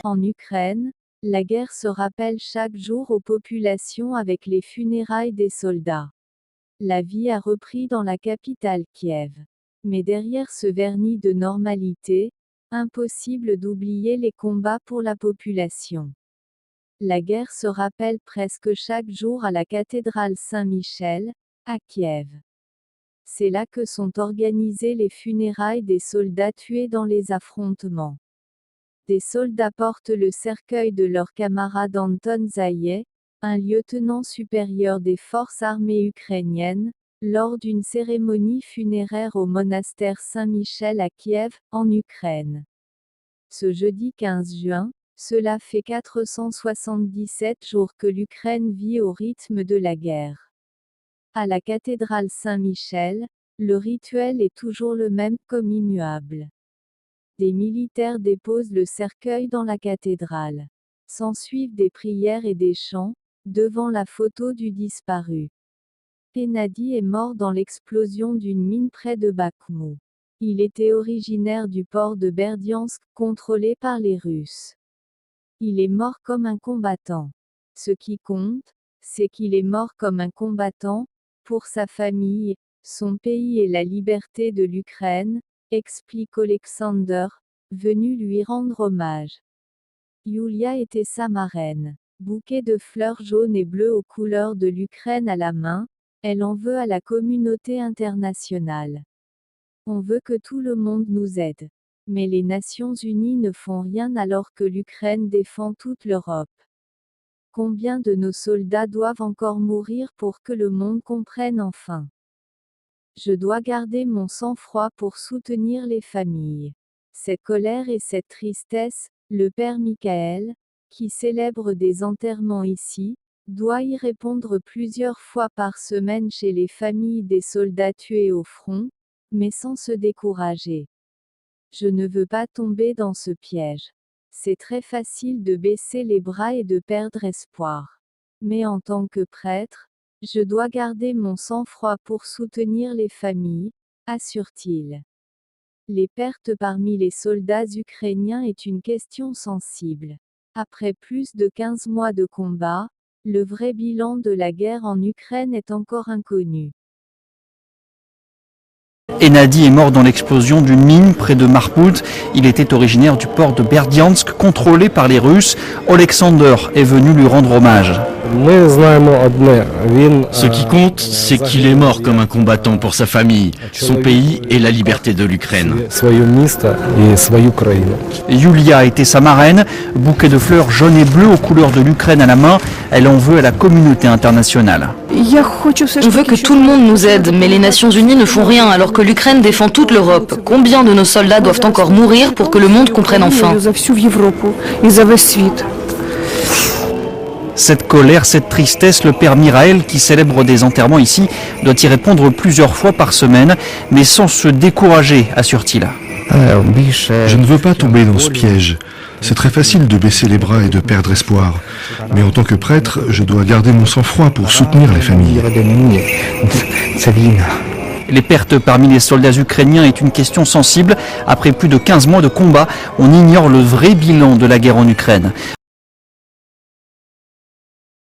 En Ukraine, la guerre se rappelle chaque jour aux populations avec les funérailles des soldats. La vie a repris dans la capitale Kiev. Mais derrière ce vernis de normalité, impossible d'oublier les combats pour la population. La guerre se rappelle presque chaque jour à la cathédrale Saint-Michel, à Kiev. C'est là que sont organisées les funérailles des soldats tués dans les affrontements. Des soldats portent le cercueil de leur camarade Anton Zaïe, un lieutenant supérieur des forces armées ukrainiennes, lors d'une cérémonie funéraire au monastère Saint-Michel à Kiev, en Ukraine. Ce jeudi 15 juin, cela fait 477 jours que l'Ukraine vit au rythme de la guerre. À la cathédrale Saint-Michel, le rituel est toujours le même, comme immuable. Des militaires déposent le cercueil dans la cathédrale. S'ensuivent des prières et des chants, devant la photo du disparu. Hennady est mort dans l'explosion d'une mine près de Bakhmout. Il était originaire du port de Berdiansk, contrôlé par les Russes. Il est mort comme un combattant. Ce qui compte, c'est qu'il est mort comme un combattant, pour sa famille, son pays et la liberté de l'Ukraine, explique Alexander, venu lui rendre hommage. Yulia était sa marraine. Bouquet de fleurs jaunes et bleues aux couleurs de l'Ukraine à la main, elle en veut à la communauté internationale. On veut que tout le monde nous aide. Mais les Nations Unies ne font rien alors que l'Ukraine défend toute l'Europe. Combien de nos soldats doivent encore mourir pour que le monde comprenne enfin? Je dois garder mon sang-froid pour soutenir les familles. Cette colère et cette tristesse, le père Michael, qui célèbre des enterrements ici, doit y répondre plusieurs fois par semaine chez les familles des soldats tués au front, mais sans se décourager. Je ne veux pas tomber dans ce piège. C'est très facile de baisser les bras et de perdre espoir. Mais en tant que prêtre, je dois garder mon sang-froid pour soutenir les familles, assure-t-il. Les pertes parmi les soldats ukrainiens est une question sensible. Après plus de 15 mois de combat, le vrai bilan de la guerre en Ukraine est encore inconnu. Hennady est mort dans l'explosion d'une mine près de Marpout. Il était originaire du port de Berdiansk, contrôlé par les Russes. Alexander est venu lui rendre hommage. Ce qui compte, c'est qu'il est mort comme un combattant pour sa famille, son pays et la liberté de l'Ukraine. Yulia était sa marraine, bouquet de fleurs jaunes et bleues aux couleurs de l'Ukraine à la main. Elle en veut à la communauté internationale. On veut que tout le monde nous aide, mais les Nations Unies ne font rien alors que l'Ukraine défend toute l'Europe. Combien de nos soldats doivent encore mourir pour que le monde comprenne enfin? Cette colère, cette tristesse, le père Miraël, qui célèbre des enterrements ici, doit y répondre plusieurs fois par semaine, mais sans se décourager, assure-t-il. Je ne veux pas tomber dans ce piège. C'est très facile de baisser les bras et de perdre espoir. Mais en tant que prêtre, je dois garder mon sang-froid pour soutenir les familles. Les pertes parmi les soldats ukrainiens est une question sensible. Après plus de 15 mois de combat, on ignore le vrai bilan de la guerre en Ukraine.